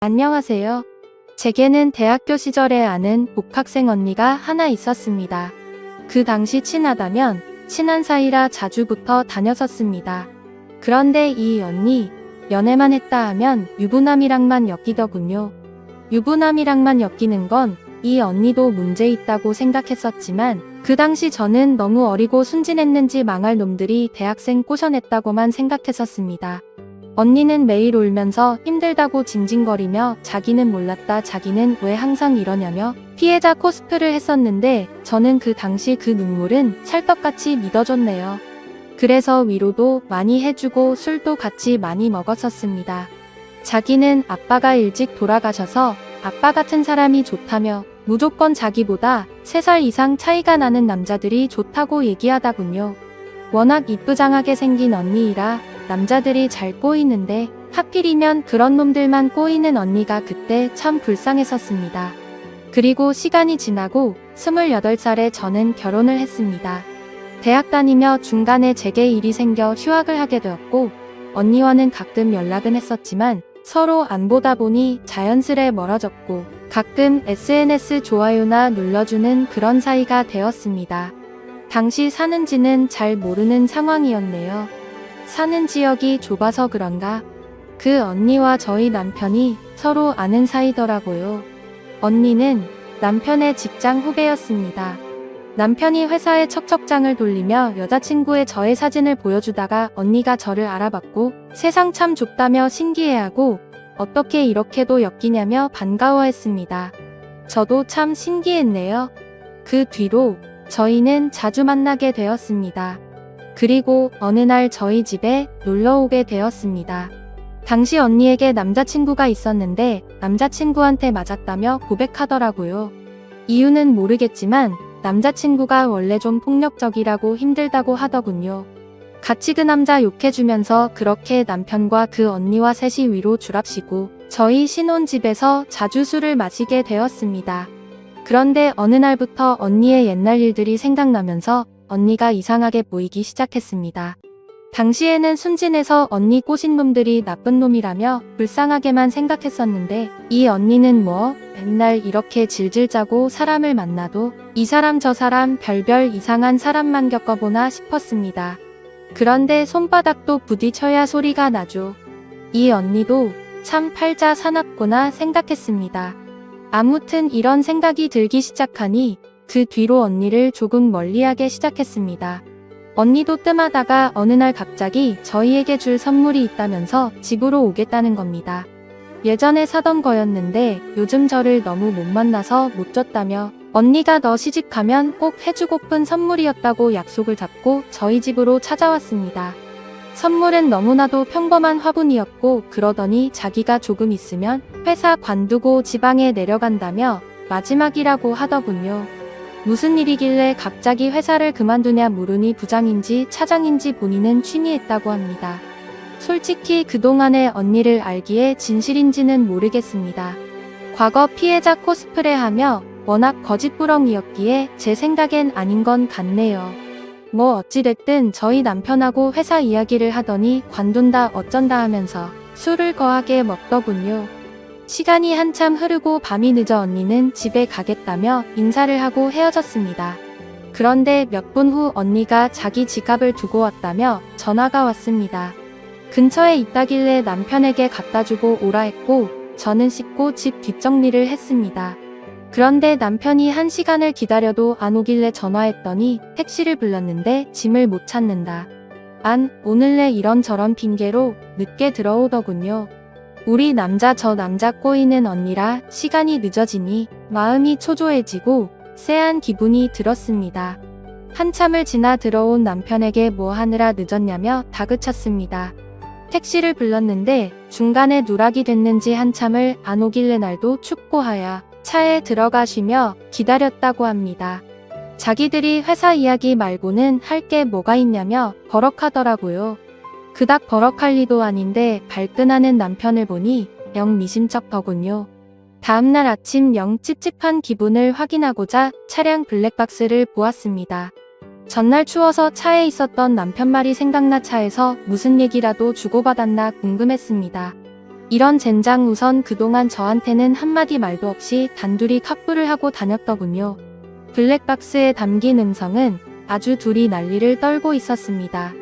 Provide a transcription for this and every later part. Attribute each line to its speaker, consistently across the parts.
Speaker 1: 안녕하세요. 제게는 대학교 시절에 아는 복학생 언니가 하나 있었습니다. 그 당시 친하다면 친한 사이라 자주 붙어 다녔었습니다. 그런데 이 언니, 연애만 했다 하면 유부남이랑만 엮이더군요. 유부남이랑만 엮이는 건 이 언니도 문제 있다고 생각했었지만 그 당시 저는 너무 어리고 순진했는지 망할 놈들이 대학생 꼬셔냈다고만 생각했었습니다. 언니는 매일 울면서 힘들다고 징징거리며 자기는 몰랐다, 자기는 왜 항상 이러냐며 피해자 코스프를 했었는데 저는 그 당시 그 눈물은 찰떡같이 믿어줬네요. 그래서 위로도 많이 해주고 술도 같이 많이 먹었었습니다. 자기는 아빠가 일찍 돌아가셔서 아빠 같은 사람이 좋다며 무조건 자기보다 3살 이상 차이가 나는 남자들이 좋다고 얘기하다군요. 워낙 이쁘장하게 생긴 언니이라 남자들이 잘 꼬이는데 하필이면 그런 놈들만 꼬이는 언니가 그때 참 불쌍했었습니다. 그리고 시간이 지나고 28살에 저는 결혼을 했습니다. 대학 다니며 중간에 제게 일이 생겨 휴학을 하게 되었고 언니와는 가끔 연락은 했었지만 서로 안 보다 보니 자연스레 멀어졌고 가끔 SNS 좋아요나 눌러주는 그런 사이가 되었습니다. 당시 사는지는 잘 모르는 상황이었네요. 사는 지역이 좁아서 그런가? 그 언니와 저희 남편이 서로 아는 사이더라고요. 언니는 남편의 직장 후배였습니다. 남편이 회사에 척척장을 돌리며 여자친구의 저의 사진을 보여주다가 언니가 저를 알아봤고 세상 참 좁다며 신기해하고 어떻게 이렇게도 엮이냐며 반가워했습니다. 저도 참 신기했네요. 그 뒤로 저희는 자주 만나게 되었습니다. 그리고 어느 날 저희 집에 놀러 오게 되었습니다. 당시 언니에게 남자친구가 있었는데 남자친구한테 맞았다며 고백하더라고요. 이유는 모르겠지만 남자친구가 원래 좀 폭력적이라고 힘들다고 하더군요. 같이 그 남자 욕해주면서 그렇게 남편과 그 언니와 셋이 위로 줄합시고 저희 신혼집에서 자주 술을 마시게 되었습니다. 그런데 어느 날부터 언니의 옛날 일들이 생각나면서 언니가 이상하게 보이기 시작했습니다. 당시에는 순진해서 언니 꼬신 놈들이 나쁜 놈이라며 불쌍하게만 생각했었는데 이 언니는 뭐 맨날 이렇게 질질 짜고 사람을 만나도 이 사람 저 사람 별별 이상한 사람만 겪어보나 싶었습니다. 그런데 손바닥도 부딪혀야 소리가 나죠. 이 언니도 참 팔자 사납구나 생각했습니다. 아무튼 이런 생각이 들기 시작하니 그 뒤로 언니를 조금 멀리하게 시작했습니다. 언니도 뜸하다가 어느 날 갑자기 저희에게 줄 선물이 있다면서 집으로 오겠다는 겁니다. 예전에 사던 거였는데 요즘 저를 너무 못 만나서 못 줬다며 언니가 너 시집가면 꼭 해주고픈 선물이었다고 약속을 잡고 저희 집으로 찾아왔습니다. 선물은 너무나도 평범한 화분이었고 그러더니 자기가 조금 있으면 회사 관두고 지방에 내려간다며 마지막이라고 하더군요. 무슨 일이길래 갑자기 회사를 그만두냐 물으니 부장인지 차장인지 본인은 취미했다고 합니다. 솔직히 그동안의 언니를 알기에 진실인지는 모르겠습니다. 과거 피해자 코스프레하며 워낙 거짓부렁이었기에 제 생각엔 아닌 건 같네요. 뭐 어찌됐든 저희 남편하고 회사 이야기를 하더니 관둔다 어쩐다 하면서 술을 거하게 먹더군요. 시간이 한참 흐르고 밤이 늦어 언니는 집에 가겠다며 인사를 하고 헤어졌습니다. 그런데 몇 분 후 언니가 자기 지갑을 두고 왔다며 전화가 왔습니다. 근처에 있다길래 남편에게 갖다주고 오라 했고 저는 씻고 집 뒷정리를 했습니다. 그런데 남편이 1시간을 기다려도 안 오길래 전화했더니 택시를 불렀는데 짐을 못 찾는다. 오늘래 이런저런 핑계로 늦게 들어오더군요. 우리 남자 저 남자 꼬이는 언니라 시간이 늦어지니 마음이 초조해지고 쎄한 기분이 들었습니다. 한참을 지나 들어온 남편에게 뭐 하느라 늦었냐며 다그쳤습니다. 택시를 불렀는데 중간에 누락이 됐는지 한참을 안 오길래 날도 춥고 하야 차에 들어가 쉬며 기다렸다고 합니다. 자기들이 회사 이야기 말고는 할 게 뭐가 있냐며 버럭하더라고요. 그닥 버럭할 리도 아닌데 발끈하는 남편을 보니 영 미심쩍더군요. 다음날 아침 영 찝찝한 기분을 확인하고자 차량 블랙박스를 보았습니다. 전날 추워서 차에 있었던 남편 말이 생각나 차에서 무슨 얘기라도 주고받았나 궁금했습니다. 이런 젠장 우선 그동안 저한테는 한마디 말도 없이 단둘이 카풀을 하고 다녔더군요. 블랙박스에 담긴 음성은 아주 둘이 난리를 떨고 있었습니다.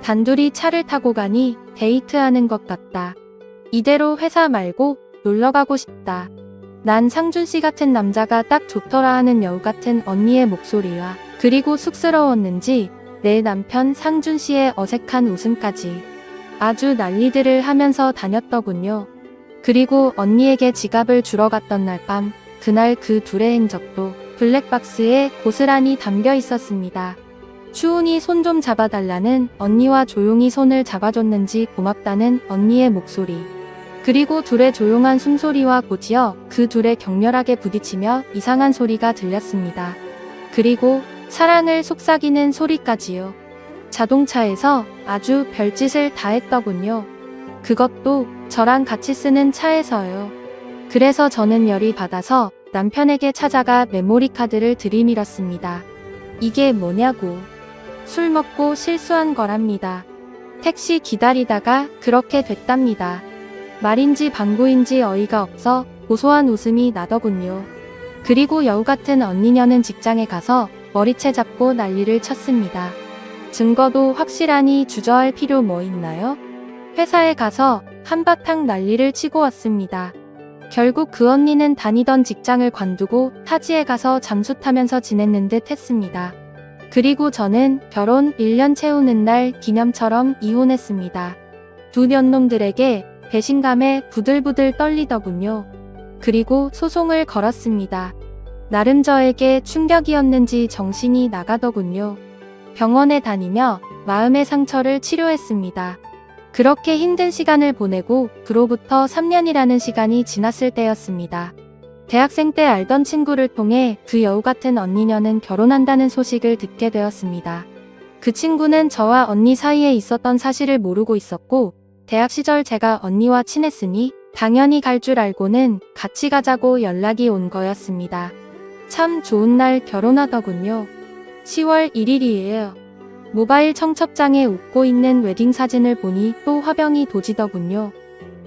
Speaker 1: 단둘이 차를 타고 가니 데이트하는 것 같다. 이대로 회사 말고 놀러가고 싶다. 난 상준씨 같은 남자가 딱 좋더라 하는 여우 같은 언니의 목소리와 그리고 쑥스러웠는지 내 남편 상준씨의 어색한 웃음까지 아주 난리들을 하면서 다녔더군요. 그리고 언니에게 지갑을 주러 갔던 날 밤, 그날 그 둘의 행적도 블랙박스에 고스란히 담겨 있었습니다. 추운이 손 좀 잡아달라는 언니와 조용히 손을 잡아줬는지 고맙다는 언니의 목소리. 그리고 둘의 조용한 숨소리와 곧이어 그 둘의 격렬하게 부딪히며 이상한 소리가 들렸습니다. 그리고 사랑을 속삭이는 소리까지요. 자동차에서 아주 별짓을 다 했더군요. 그것도 저랑 같이 쓰는 차에서요. 그래서 저는 열이 받아서 남편에게 찾아가 메모리 카드를 들이밀었습니다. 이게 뭐냐고. 술 먹고 실수한 거랍니다. 택시 기다리다가 그렇게 됐답니다. 말인지 방구인지 어이가 없어 고소한 웃음이 나더군요. 그리고 여우 같은 언니녀는 직장에 가서 머리채 잡고 난리를 쳤습니다. 증거도 확실하니 주저할 필요 뭐 있나요? 회사에 가서 한바탕 난리를 치고 왔습니다. 결국 그 언니는 다니던 직장을 관두고 타지에 가서 잠수 타면서 지냈는 듯 했습니다. 그리고 저는 결혼 1년 채우는 날 기념처럼 이혼했습니다. 두 년놈들에게 배신감에 부들부들 떨리더군요. 그리고 소송을 걸었습니다. 나름 저에게 충격이었는지 정신이 나가더군요. 병원에 다니며 마음의 상처를 치료했습니다. 그렇게 힘든 시간을 보내고 그로부터 3년이라는 시간이 지났을 때였습니다. 대학생 때 알던 친구를 통해 그 여우 같은 언니녀는 결혼한다는 소식을 듣게 되었습니다. 그 친구는 저와 언니 사이에 있었던 사실을 모르고 있었고 대학 시절 제가 언니와 친했으니 당연히 갈 줄 알고는 같이 가자고 연락이 온 거였습니다. 참 좋은 날 결혼하더군요. 10월 1일이에요. 모바일 청첩장에 웃고 있는 웨딩 사진을 보니 또 화병이 도지더군요.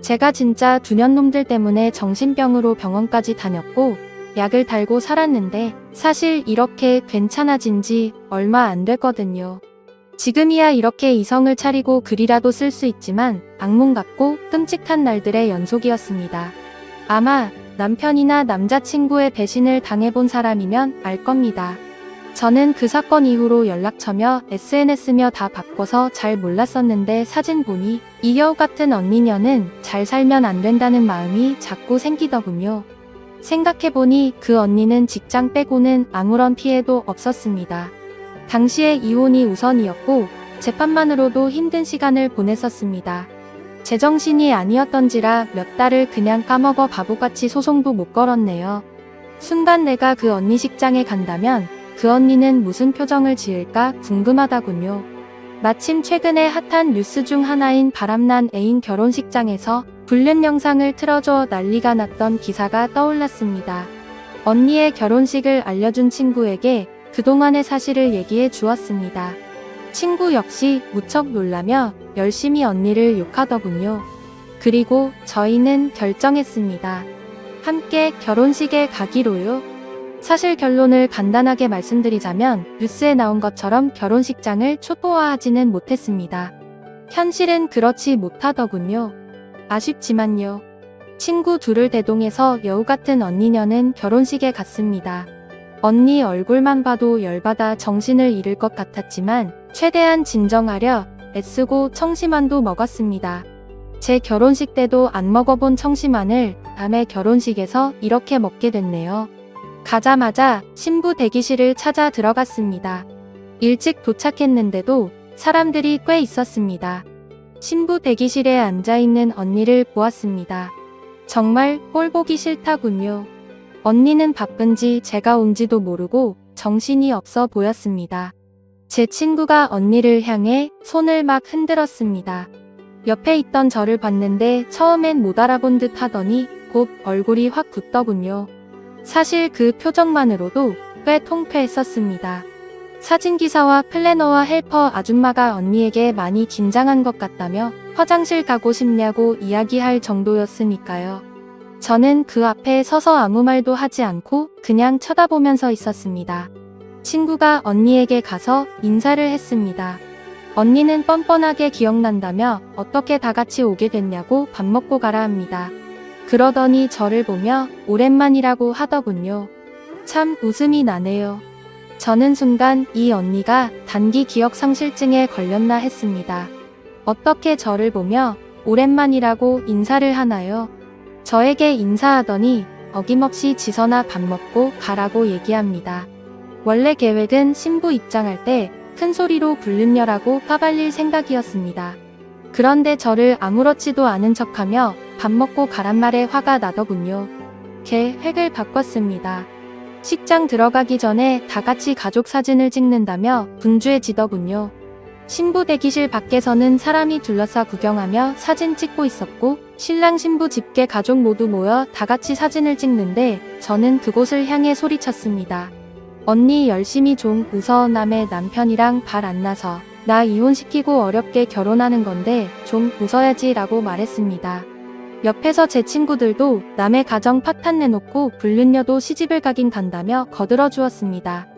Speaker 1: 제가 진짜 두년놈들 때문에 정신병으로 병원까지 다녔고 약을 달고 살았는데 사실 이렇게 괜찮아진 지 얼마 안 됐거든요. 지금이야 이렇게 이성을 차리고 글이라도 쓸 수 있지만 악몽 같고 끔찍한 날들의 연속이었습니다. 아마 남편이나 남자친구의 배신을 당해본 사람이면 알 겁니다. 저는 그 사건 이후로 연락처며 SNS며 다 바꿔서 잘 몰랐었는데 사진 보니 이 여우 같은 언니녀는 잘 살면 안 된다는 마음이 자꾸 생기더군요. 생각해보니 그 언니는 직장 빼고는 아무런 피해도 없었습니다. 당시에 이혼이 우선이었고 재판만으로도 힘든 시간을 보냈었습니다. 제정신이 아니었던지라 몇 달을 그냥 까먹어 바보같이 소송도 못 걸었네요. 순간 내가 그 언니 식장에 간다면 그 언니는 무슨 표정을 지을까 궁금하다군요. 마침 최근에 핫한 뉴스 중 하나인 바람난 애인 결혼식장에서 불륜 영상을 틀어줘 난리가 났던 기사가 떠올랐습니다. 언니의 결혼식을 알려준 친구에게 그동안의 사실을 얘기해 주었습니다. 친구 역시 무척 놀라며 열심히 언니를 욕하더군요. 그리고 저희는 결정했습니다. 함께 결혼식에 가기로요. 사실 결론을 간단하게 말씀드리자면 뉴스에 나온 것처럼 결혼식장을 초토화하지는 못했습니다. 현실은 그렇지 못하더군요. 아쉽지만요. 친구 둘을 대동해서 여우 같은 언니녀는 결혼식에 갔습니다. 언니 얼굴만 봐도 열받아 정신을 잃을 것 같았지만 최대한 진정하려 애쓰고 청심환도 먹었습니다. 제 결혼식 때도 안 먹어본 청심환을 남의 결혼식에서 이렇게 먹게 됐네요. 가자마자 신부 대기실을 찾아 들어갔습니다. 일찍 도착했는데도 사람들이 꽤 있었습니다. 신부 대기실에 앉아있는 언니를 보았습니다. 정말 꼴 보기 싫다군요. 언니는 바쁜지 제가 온지도 모르고 정신이 없어 보였습니다. 제 친구가 언니를 향해 손을 막 흔들었습니다. 옆에 있던 저를 봤는데 처음엔 못 알아본 듯 하더니 곧 얼굴이 확 굳더군요. 사실 그 표정만으로도 꽤 통쾌했었습니다. 사진기사와 플래너와 헬퍼 아줌마가 언니에게 많이 긴장한 것 같다며 화장실 가고 싶냐고 이야기할 정도였으니까요. 저는 그 앞에 서서 아무 말도 하지 않고 그냥 쳐다보면서 있었습니다. 친구가 언니에게 가서 인사를 했습니다. 언니는 뻔뻔하게 기억난다며 어떻게 다 같이 오게 됐냐고 밥 먹고 가라 합니다. 그러더니 저를 보며 오랜만이라고 하더군요. 참 웃음이 나네요. 저는 순간 이 언니가 단기 기억 상실증에 걸렸나 했습니다. 어떻게 저를 보며 오랜만이라고 인사를 하나요? 저에게 인사하더니 어김없이 지선아 밥 먹고 가라고 얘기합니다. 원래 계획은 신부 입장할 때 큰 소리로 불륜녀라고 까발릴 생각이었습니다. 그런데 저를 아무렇지도 않은 척하며 밥 먹고 가란 말에 화가 나더군요. 계획을 바꿨습니다. 식장 들어가기 전에 다 같이 가족 사진을 찍는다며 분주해지더군요. 신부 대기실 밖에서는 사람이 둘러싸 구경하며 사진 찍고 있었고 신랑 신부 집계 가족 모두 모여 다 같이 사진을 찍는데 저는 그곳을 향해 소리쳤습니다. 언니 열심히 좀 웃어. 남의 남편이랑 발 안 나서 나 이혼시키고 어렵게 결혼하는 건데 좀 웃어야지 라고 말했습니다. 옆에서 제 친구들도 남의 가정 파탄 내놓고 불륜녀도 시집을 가긴 간다며 거들어 주었습니다.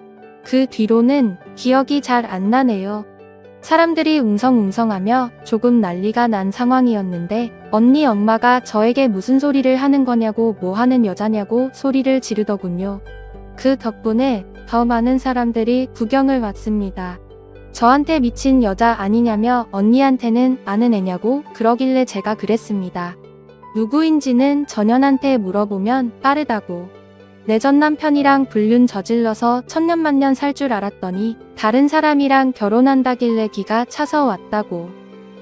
Speaker 1: 그 뒤로는 기억이 잘 안 나네요. 사람들이 웅성웅성하며 조금 난리가 난 상황이었는데 언니 엄마가 저에게 무슨 소리를 하는 거냐고 뭐 하는 여자냐고 소리를 지르더군요. 그 덕분에 더 많은 사람들이 구경을 왔습니다. 저한테 미친 여자 아니냐며 언니한테는 아는 애냐고 그러길래 제가 그랬습니다. 누구인지는 전현한테 물어보면 빠르다고. 내 전 남편이랑 불륜 저질러서 천년만년 살 줄 알았더니 다른 사람이랑 결혼한다길래 기가 차서 왔다고.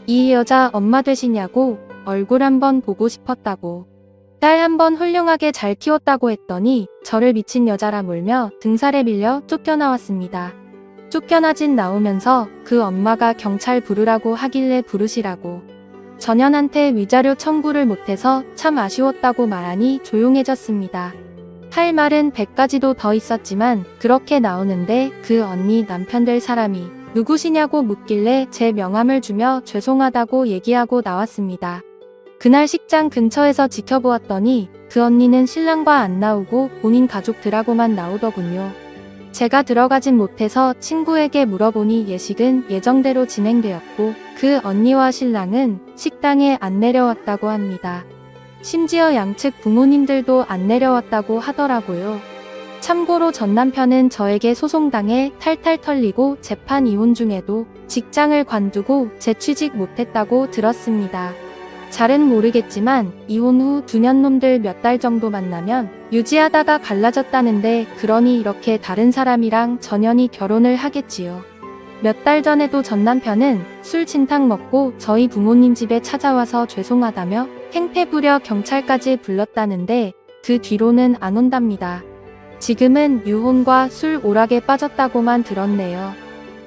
Speaker 1: 이 여자 엄마 되시냐고 얼굴 한번 보고 싶었다고. 딸 한번 훌륭하게 잘 키웠다고 했더니 저를 미친 여자라 몰며 등살에 밀려 쫓겨나왔습니다. 쫓겨나진 나오면서 그 엄마가 경찰 부르라고 하길래 부르시라고. 전현한테 위자료 청구를 못해서 참 아쉬웠다고 말하니 조용해졌습니다. 할 말은 100가지도 더 있었지만 그렇게 나오는데 그 언니 남편 될 사람이 누구시냐고 묻길래 제 명함을 주며 죄송하다고 얘기하고 나왔습니다. 그날 식장 근처에서 지켜보았더니 그 언니는 신랑과 안 나오고 본인 가족들하고만 나오더군요. 제가 들어가진 못해서 친구에게 물어보니 예식은 예정대로 진행되었고 그 언니와 신랑은 식당에 안 내려왔다고 합니다. 심지어 양측 부모님들도 안 내려왔다고 하더라고요. 참고로 전 남편은 저에게 소송당해 탈탈 털리고 재판 이혼 중에도 직장을 관두고 재취직 못했다고 들었습니다. 잘은 모르겠지만 이혼 후 2년 놈들 몇 달 정도 만나면 유지하다가 갈라졌다는데 그러니 이렇게 다른 사람이랑 전현이 결혼을 하겠지요. 몇 달 전에도 전 남편은 술 진탕 먹고 저희 부모님 집에 찾아와서 죄송하다며 행패 부려 경찰까지 불렀다는데 그 뒤로는 안 온답니다. 지금은 유혼과 술 오락에 빠졌다고만 들었네요.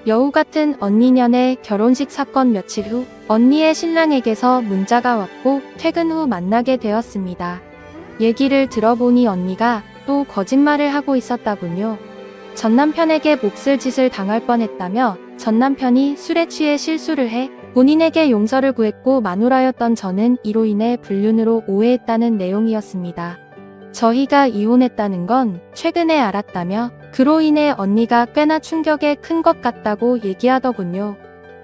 Speaker 1: 여우 같은 언니년의 결혼식 사건 며칠 후 언니의 신랑에게서 문자가 왔고 퇴근 후 만나게 되었습니다. 얘기를 들어보니 언니가 또 거짓말을 하고 있었다군요. 전 남편에게 몹쓸 짓을 당할 뻔했다며 전 남편이 술에 취해 실수를 해 본인에게 용서를 구했고 마누라였던 저는 이로 인해 불륜으로 오해했다는 내용이었습니다. 저희가 이혼했다는 건 최근에 알았다며 그로 인해 언니가 꽤나 충격에 큰 것 같다고 얘기하더군요.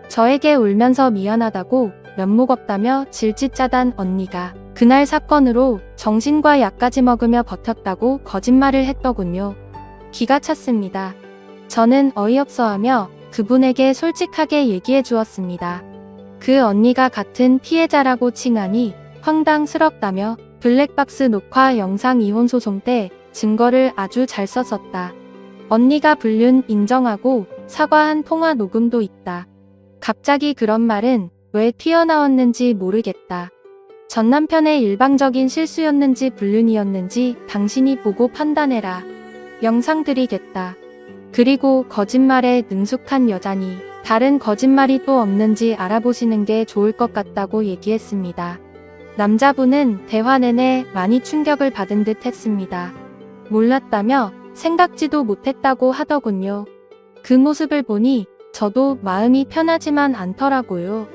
Speaker 1: 저에게 울면서 미안하다고 면목 없다며 질질 짜단 언니가 그날 사건으로 정신과 약까지 먹으며 버텼다고 거짓말을 했더군요. 기가 찼습니다. 저는 어이없어하며 그분에게 솔직하게 얘기해 주었습니다. 그 언니가 같은 피해자라고 칭하니 황당스럽다며 블랙박스 녹화 영상 이혼 소송 때 증거를 아주 잘 썼었다. 언니가 불륜 인정하고 사과한 통화 녹음도 있다. 갑자기 그런 말은 왜 튀어나왔는지 모르겠다. 전 남편의 일방적인 실수였는지 불륜이었는지 당신이 보고 판단해라. 영상 드리겠다. 그리고 거짓말에 능숙한 여자니 다른 거짓말이 또 없는지 알아보시는 게 좋을 것 같다고 얘기했습니다. 남자분은 대화 내내 많이 충격을 받은 듯 했습니다. 몰랐다며 생각지도 못했다고 하더군요. 그 모습을 보니 저도 마음이 편하지만 않더라고요.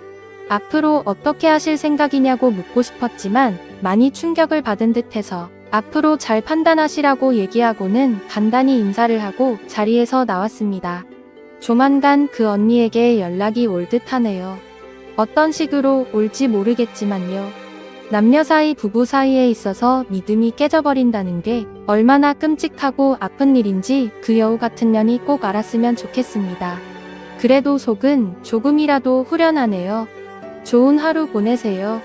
Speaker 1: 앞으로 어떻게 하실 생각이냐고 묻고 싶었지만 많이 충격을 받은 듯해서 앞으로 잘 판단하시라고 얘기하고는 간단히 인사를 하고 자리에서 나왔습니다. 조만간 그 언니에게 연락이 올 듯하네요. 어떤 식으로 올지 모르겠지만요. 남녀 사이, 부부 사이에 있어서 믿음이 깨져버린다는 게 얼마나 끔찍하고 아픈 일인지 그 여우 같은 년이 꼭 알았으면 좋겠습니다. 그래도 속은 조금이라도 후련하네요. 좋은 하루 보내세요.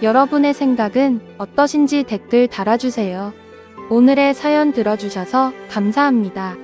Speaker 1: 여러분의 생각은 어떠신지 댓글 달아주세요. 오늘의 사연 들어주셔서 감사합니다.